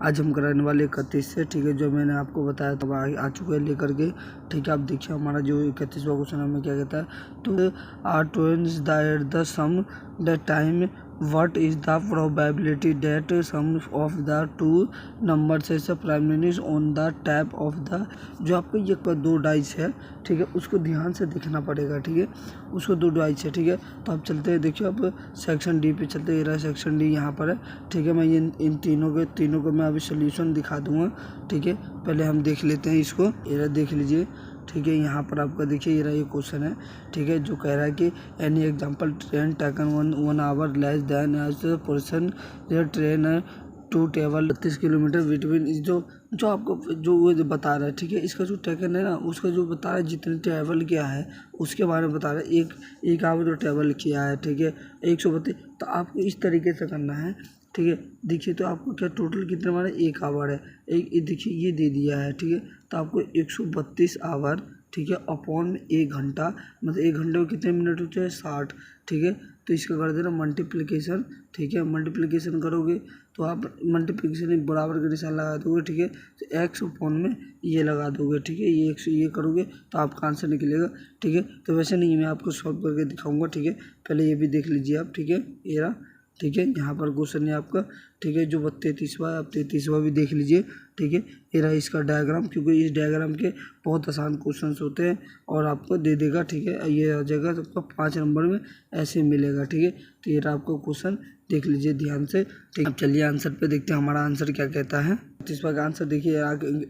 आज हम कराने वाले 31 से, ठीक है, जो मैंने आपको बताया था आ चुका है लेकर के, ठीक है। आप देखिए हमारा जो 31वां क्वेश्चन हमें क्या कहता है, तो are twins the sum the time what is the probability that sum of the two numbers is primaries on the top of the, जो आपको ये दो डाइस है, ठीक है, उसको ध्यान से देखना पड़ेगा, ठीक है, उसको दो डाइस है, ठीक है। तो आप चलते हैं, देखिए अब सेक्शन डी पे चलते हैं। ये रहा सेक्शन डी यहाँ पर है, ठीक है। मैं ये इन तीनों को मैं अभी सोल्यूशन दिखा दूंगा, ठीक है। पहले हम देख लेते हैं इसको, ये देख लीजिए, ठीक है। यहाँ पर आपका देखिए ये रहा ये क्वेश्चन है, ठीक है, जो कह रहा है कि any example train taken 1 hour less than as person train to travel 32 kilometre between, जो आपको जो वो बता रहा है, ठीक है। इसका जो टेकन है ना, उसका जो बता रहा है जितने ट्रैवल किया है उसके बारे में बता रहा है। एक आवर जो ट्रैवल किया है, ठीक है, 132। तो आपको इस तरीके से करना है, ठीक है। देखिए तो आपको क्या टोटल कितने मारे, 1 आवर है, एक देखिए ये दे दिया है, ठीक है। तो आपको 132 आवर, ठीक है, अपॉन 1 घंटा, मतलब 1 घंटे में कितने मिनट होते हैं, 60, ठीक है। तो इसका कर देना मल्टीप्लिकेशन, ठीक है। मल्टीप्लिकेशन करोगे तो आप मल्टीप्लिकेशन बराबर का निशान लगा दोगे, ठीक है। तो एक्स अपॉन में ये लगा दोगे, ठीक है, ये एक्स ये करोगे तो आपका आंसर निकलेगा, ठीक है। तो वैसे नहीं, मैं आपको सॉल्व करके दिखाऊंगा, ठीक है। पहले ये भी देख लीजिए आप, ठीक है, ये रहा, ठीक है। यहाँ पर क्वेश्चन है आपका, ठीक है, जो 33वां है, आप 33वां भी देख लीजिए, ठीक है। ये रहा इसका डायग्राम, क्योंकि इस डायग्राम के बहुत आसान क्वेश्चंस होते हैं और आपको दे देगा, ठीक है। ये आ जाएगा तो आपको 5 नंबर में ऐसे मिलेगा, ठीक है। तो ये रहा आपको क्वेश्चन, देख लीजिए ध्यान से, ठीक। अब चलिए आंसर पे देखते हैं हमारा आंसर क्या कहता है। 31वां का आंसर देखिए,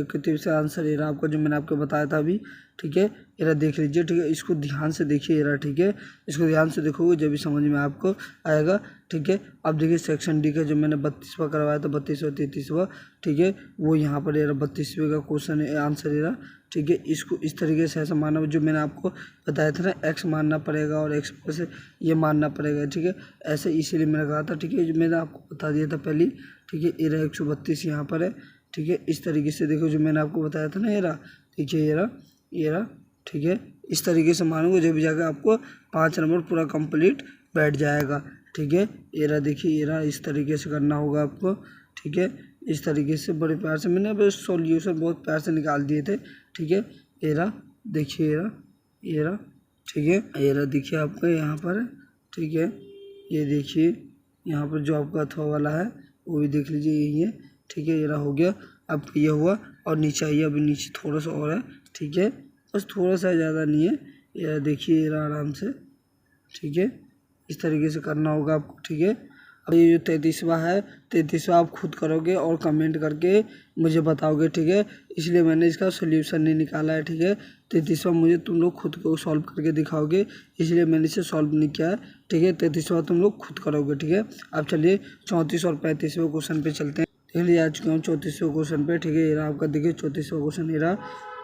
31वां आंसर ये रहा आपका, जो मैंने आपको बताया था अभी, ठीक है। ये रहा देख लीजिए, ठीक है, इसको ध्यान से देखिए, ये रहा, ठीक है। इसको ध्यान से देखोगे जब भी समझ में आपको आएगा, ठीक है। अब देखिए सेक्शन डी का जो मैंने 32वां करवाया था, 32वां 33वां, ठीक है, वो यहाँ पर ये रहा 32वें का क्वेश्चन है, आंसर ये रहा, ठीक है। इसको इस तरीके से ऐसा मानना, जो मैंने आपको बताया था ना, एक्स मानना पड़ेगा और एक्स प्लस ये मानना पड़ेगा, ठीक है। ऐसे इसीलिए मैंने कहा था, ठीक है, जो मैंने आपको बता दिया था पहले, ठीक है। ये रहा 132 यहाँ पर है, ठीक है। इस तरीके से देखो, जो मैंने आपको बताया था ना, ये रहा, देखिए ये रहा, ठीक है। इस तरीके से मानोगे जब जाकर आपको 5 नंबर पूरा कंप्लीट बैठ जाएगा, ठीक है। ये रहा देखिए, ये रहा, इस तरीके से करना होगा आपको, ठीक है। इस तरीके से बड़े प्यार से मैंने अब सॉल्यूशन बहुत प्यार से निकाल दिए थे, ठीक है। ये रहा देखिए, ये रहा, ठीक है। ये रहा देखिए आपका यहाँ पर, ठीक है। ये देखिए यहाँ पर जो आपका अथवा वाला है वो भी देख लीजिए, यही है, ठीक है। ये रहा हो गया, अब ये हुआ और नीचे आइए, अभी नीचे थोड़ा सा और है, ठीक है, बस थोड़ा सा, ज़्यादा नहीं है। ये देखिए, ये रहा आराम से, ठीक है। इस तरीके से करना होगा आपको, ठीक है। अब ये जो 33वां है, 33वां आप खुद करोगे और कमेंट करके मुझे बताओगे, ठीक है। इसलिए मैंने इसका सोल्यूशन नहीं निकाला है, ठीक है। 33वां मुझे तुम लोग खुद को सॉल्व करके दिखाओगे, इसलिए मैंने इसे सॉल्व नहीं किया है, ठीक है। 33वां तुम लोग खुद करोगे, ठीक है। अब चलिए 34 और 35वें क्वेश्चन पे चलते हैं। देख लीजिए आ चुका हूँ 34वें क्वेश्चन पे, ठीक है। ये रहा आपका, देखिए 34वां क्वेश्चन ये रहा,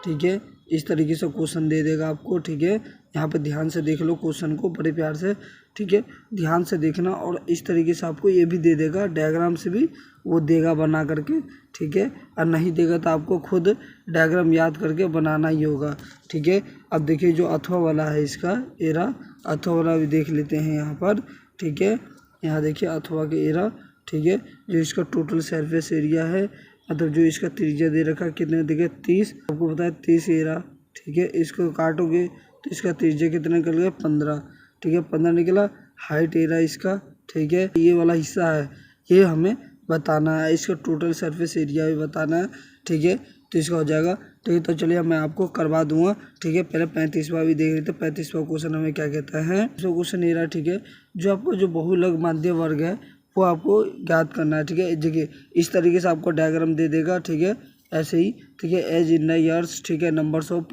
ठीक है। इस तरीके से क्वेश्चन दे देगा आपको, ठीक है। यहाँ पे ध्यान से देख लो क्वेश्चन को बड़े प्यार से, ठीक है, ध्यान से देखना। और इस तरीके से आपको ये भी दे देगा, डायग्राम से भी वो देगा बना करके, ठीक है। और नहीं देगा तो आपको खुद डायग्राम याद करके बनाना ही होगा, ठीक है। अब देखिए जो अथवा वाला है इसका, ये रहा अथवा वाला भी देख लेते हैं यहाँ पर, ठीक है। यहाँ देखिए अथवा के ये रहा, ठीक है। जो इसका टोटल सरफेस एरिया है, मतलब जो इसका त्रिज्या दे रखा है कितने, देखिए 30, आपको पता है 30 ये रहा, ठीक है। इसको काटोगे तो इसका त्रिज्या कितना निकल गया, 15, ठीक है, 15 निकला। हाइट ये रहा इसका, ठीक है। ये वाला हिस्सा है, ये हमें बताना है, इसका टोटल सरफेस एरिया भी बताना है, ठीक है। तो इसका हो जाएगा, ठीक है। तो चलिए मैं आपको करवा दूंगा, ठीक है। पहले 35वां भी देख लेते हैं। 35वां क्वेश्चन हमें क्या कहता है, तो क्वेश्चन ये रहा, ठीक है। जो आपको जो बहुलक माध्य वर्ग है वो आपको ज्ञात करना है, ठीक है। देखिए इस तरीके से आपको डायग्राम दे देगा, ठीक है, ऐसे ही, ठीक है। एज इन ईयर्स, ठीक है, नंबर्स ऑफ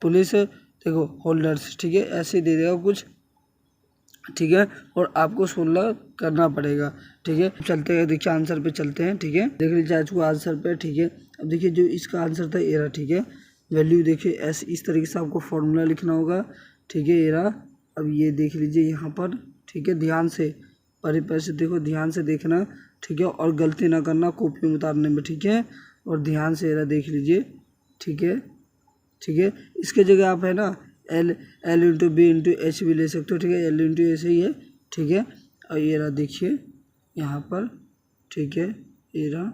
पुलिस देखो होल्डर्स, ठीक है, ऐसे ही दे देगा कुछ, ठीक है। और आपको 16 करना पड़ेगा, ठीक है। चलते हैं, देखिए आंसर पे चलते हैं, ठीक है। देख लीजिए आज को आंसर पे, ठीक है। अब देखिए जो इसका आंसर था ये रहा, ठीक है। वैल्यू देखिए ऐसे इस तरीके से आपको फॉर्मूला लिखना होगा, ठीक है, ये रहा। अब ये देख लीजिए यहाँ पर, ठीक है, ध्यान से परे पैसे देखो, ध्यान से देखना, ठीक है। और गलती ना करना कॉपी में उतारने में, ठीक है। और ध्यान से ये रहा देख लीजिए, ठीक है, ठीक है। इसके जगह आप है ना L into B into H भी ले सकते हो, ठीक है। एल इंटू ऐसे ही है, ठीक है। और ये रहा देखिए यहाँ पर, ठीक है, ये रहा,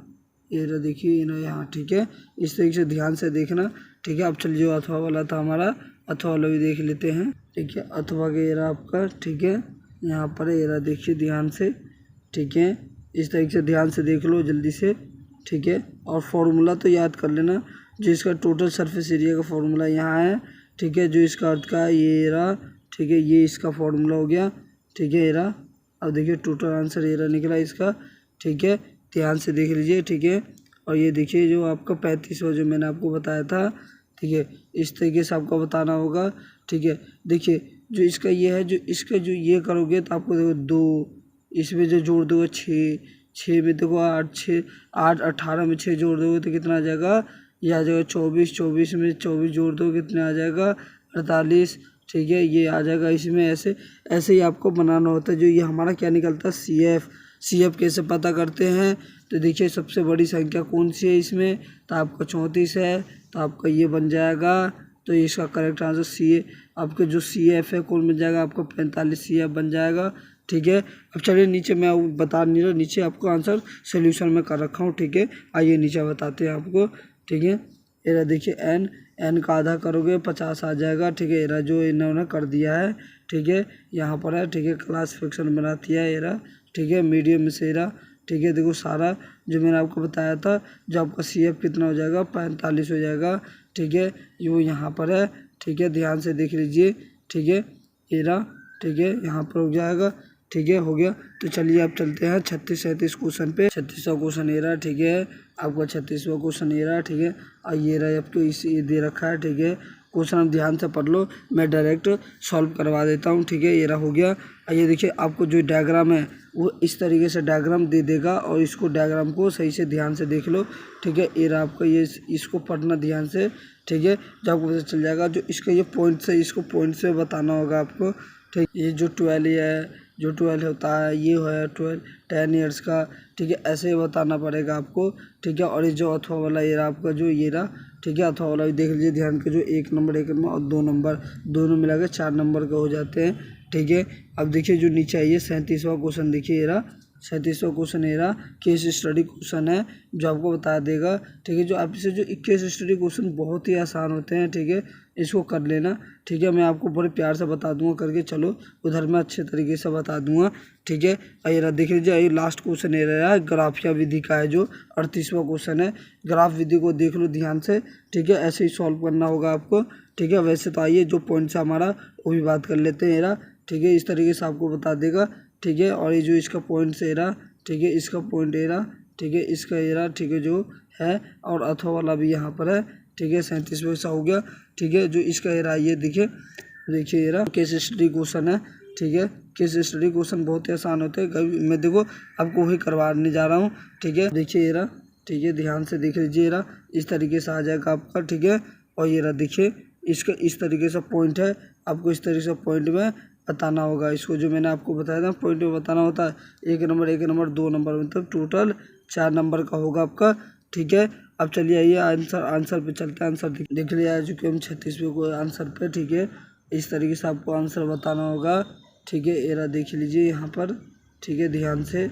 ये रहा देखिए ना यहाँ, ठीक है। इस तरीके से ध्यान से देखना, ठीक है। अब चलिए जो अथवा वाला था हमारा, अथवा वाला भी देख लेते हैं, ठीक है। अथवा का ये रहा आपका, ठीक है। यहाँ पर ये रहा देखिए ध्यान से, ठीक है। इस तरीके से ध्यान से देख लो जल्दी से, ठीक है। और फॉर्मूला तो याद कर लेना, जो इसका टोटल सरफेस एरिया का फॉर्मूला यहाँ है, ठीक है। जो इसका अर्थ का ये रहा, ठीक है। ये इसका फॉर्मूला हो गया, ठीक है। ये रहा। अब देखिए टोटल आंसर ये रहा निकला इसका, ठीक है। ध्यान से देख लीजिए, ठीक है। और ये देखिए जो आपका 35वां जो मैंने आपको बताया था, ठीक है। इस तरीके से आपको बताना होगा, ठीक है। देखिए जो इसका ये है, जो इसका जो ये करोगे तो आपको देखो 2, इसमें जो जोड़ दोगे 6, 6 में देखो 8, 6 8, 18 में 6 जोड़ दोगे तो कितना आ जाएगा, ये आ जाएगा 24, 24 में 24 जोड़ दोगे कितना आ जाएगा 48, ठीक है। ये आ जाएगा इसमें, ऐसे ऐसे ही आपको बनाना होता है। जो ये हमारा क्या निकलता है CF, CF कैसे पता करते हैं, तो देखिए सबसे बड़ी संख्या कौन सी है इसमें, तो आपका 34 है, तो आपका ये बन जाएगा। तो इसका करेक्ट आंसर CA, आपके जो CF है कौन बन जाएगा, आपका 45 CF बन जाएगा, ठीक है। अब चलिए नीचे मैं बता नहीं रहा, नीचे आपको आंसर सोल्यूशन में कर रखा हूँ, ठीक है। आइए नीचे बताते हैं आपको, ठीक है। ये देखिए n का आधा करोगे 50 आ जाएगा, ठीक है। ये जो इन्होंने कर दिया है, ठीक है। यहाँ पर है, ठीक है। क्लास फ्रैक्शन बनाती है ये रहा, ठीक है। मीडियम से रहा, ठीक है। देखो सारा जो मैंने आपको बताया था, जो आपका CF कितना हो जाएगा 45 हो जाएगा, ठीक है। वो यहाँ पर है, ठीक है। ध्यान से देख लीजिए, ठीक है। ये रहा, ठीक है। यहाँ पर हो जाएगा, ठीक है। हो गया। तो चलिए अब चलते हैं 36 37 क्वेश्चन पे। 36वां क्वेश्चन ये रहा, ठीक है। आपका 36वां क्वेश्चन ये रहा, ठीक है। और ये रहा आपको इस ये दे रखा है, ठीक है। क्वेश्चन आप ध्यान से पढ़ लो, मैं डायरेक्ट सॉल्व करवा देता हूँ, ठीक है। ये रहा हो गया। और ये देखिए आपको जो डायग्राम है वो इस तरीके से डायग्राम दे देगा, और इसको डायग्राम को सही से ध्यान से देख लो, ठीक है। ये रहा आपका, ये इसको पढ़ना ध्यान से, ठीक है। जब आपको पता चल जाएगा जो इसका ये पॉइंट से, इसको पॉइंट से बताना होगा आपको, ठीक। ये जो 12 है, जो 12 होता है ये है 10 ईयर्स का, ठीक है। ऐसे ही बताना पड़ेगा आपको, ठीक है। और ये जो अथवा वाला ये रहा आपका, जो ये रहा, ठीक है। अथवा वाला भी देख लीजिए ध्यान के, जो 1 नंबर 1 नंबर और 2 नंबर दोनों मिला के 4 नंबर के हो जाते हैं, ठीक है। अब देखिए जो नीचे आइए 37वां क्वेश्चन देखिए, ये रहा 37वां क्वेश्चन, ये रहा केस स्टडी क्वेश्चन है, जो आपको बता देगा, ठीक है। जो आपसे जो केस स्टडी क्वेश्चन बहुत ही आसान होते हैं, ठीक है। इसको कर लेना, ठीक है। मैं आपको बड़े प्यार से बता दूंगा करके, चलो उधर मैं अच्छे तरीके से बता दूंगा, ठीक है। ये रहा देख लीजिए, ये लास्ट क्वेश्चन ये रहा है ग्राफिया विधि का है, जो 38वां क्वेश्चन है। ग्राफ विधि को देख लो ध्यान से, ठीक है। ऐसे ही सॉल्व करना होगा आपको, ठीक है। वैसे तो आइए जो पॉइंट्स हमारा वो भी बात कर लेते हैं, ये रहा, ठीक है। इस तरीके से आपको बता देगा, ठीक है। और ये जो इसका पॉइंट से रहा, ठीक है। इसका पॉइंट ये रहा, ठीक है। इसका ये रहा, ठीक है, जो है। और अथवा वाला भी यहाँ पर है, ठीक है। 37वां सा हो गया, ठीक है। जो इसका ये रहा, ये देखिए ये रहा केस स्टडी क्वेश्चन है, ठीक है। केस स्टडी क्वेश्चन बहुत ही आसान होते हैं, मैं देखो आपको वही करवाने जा रहा हूँ, ठीक है। देखिए ये रहा, ठीक है। ध्यान से देख लीजिए, ये रहा इस तरीके से आ जाएगा आपका, ठीक है। और ये रहा देखिए इसका इस तरीके से पॉइंट है, आपको इस तरीके से पॉइंट में बताना होगा। इसको जो मैंने आपको बताया था पॉइंट में बताना होता है, 1 नंबर 1 नंबर 2 नंबर, मतलब टोटल 4 नंबर का होगा आपका, ठीक है। अब चलिए आइए आंसर पे चलते हैं। आंसर देख लिया आ चुके हम 36वें को आंसर पे, ठीक है। इस तरीके से आपको आंसर बताना होगा, ठीक है। ये रहा देख लीजिए यहाँ पर, ठीक है। ध्यान से,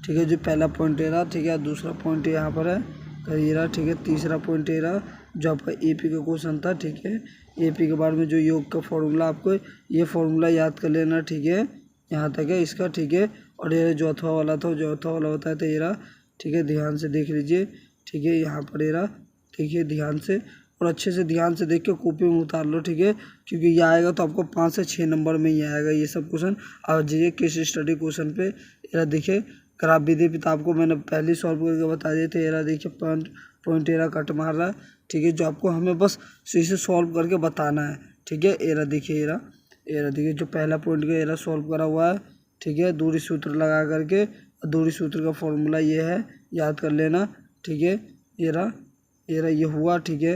ठीक है। जो पहला पॉइंट ये रहा, ठीक है। दूसरा पॉइंट यहाँ पर है, तो ये रहा, ठीक है। तीसरा पॉइंट ये रहा जो आपका AP का क्वेश्चन था, ठीक है। AP के बारे में जो योग का फॉर्मूला, आपको ये फॉर्मूला याद कर लेना, ठीक है। यहाँ तक है इसका, ठीक है। और ये जो अथवा वाला था, जो अथवा वाला बताया था, ये रहा, ठीक है। ध्यान से देख लीजिए, ठीक है। यहाँ पर ये रहा, ठीक है। ध्यान से और अच्छे से ध्यान से देख के कॉपी में उतार लो, ठीक है। क्योंकि ये आएगा तो आपको 5 से 6 नंबर में ही आएगा ये सब क्वेश्चन। और ये केस स्टडी क्वेश्चन पे ये देखिए ग्राफ विधि पे आपको मैंने पहले सॉल्व करके बता दिए थे। ये देखिए पॉइंट ये कट मार रहा है, ठीक है। जो आपको हमें बस सही से सॉल्व करके बताना है, ठीक है। ये देखिए ये देखिए जो पहला पॉइंट का ये सॉल्व करा हुआ है, ठीक है। दूरी सूत्र लगा करके, दूरी सूत्र का फॉर्मूला ये है, याद कर लेना, ठीक है। ये हुआ, ठीक है।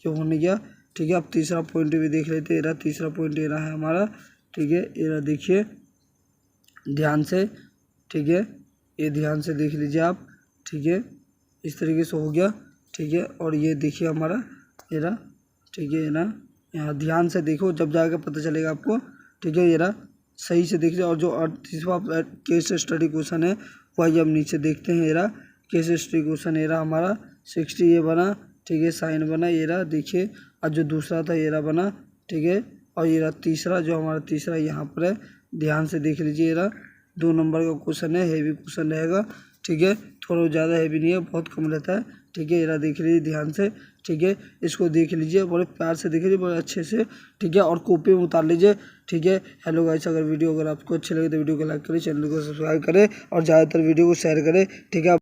ये होने गया, ठीक है। अब तीसरा पॉइंट भी देख लेते हैं। तीसरा पॉइंट ये रहा है हमारा, ठीक है। ये देखिए ध्यान से, ठीक है। ये ध्यान से देख लीजिए आप, ठीक है। इस तरीके से हो गया, ठीक है। और ये देखिए हमारा ये रहा, ठीक है ना। यहाँ ध्यान से देखो, जब जाकर पता चलेगा आपको, ठीक है। ये रहा सही से देखिए। और जो 38वां केस स्टडी क्वेश्चन है वही हम नीचे देखते हैं। ये रहा, केस हिस्ट्री क्वेश्चन ये रहा हमारा 60 ये बना, ठीक है, साइन बना ये रहा देखिए। और जो दूसरा था ये रहा बना, ठीक है, और ये रहा तीसरा, जो हमारा तीसरा यहाँ पर है, ध्यान से देख लीजिए। ये रहा 2 नंबर का क्वेश्चन है, हेवी क्वेश्चन रहेगा, ठीक है, थोड़ा ज़्यादा हेवी नहीं है, बहुत कम रहता है, ठीक है। ये रहा देख लीजिए ध्यान से, ठीक है, इसको देख लीजिए, बड़े प्यार से देख लीजिए, बड़े अच्छे से, ठीक है, और कॉपी में उतार लीजिए, ठीक है। हेलो गाइस, अगर आपको अच्छे लगे तो वीडियो को लाइक करें, चैनल को सब्सक्राइब करें और ज़्यादातर वीडियो को शेयर करें, ठीक है।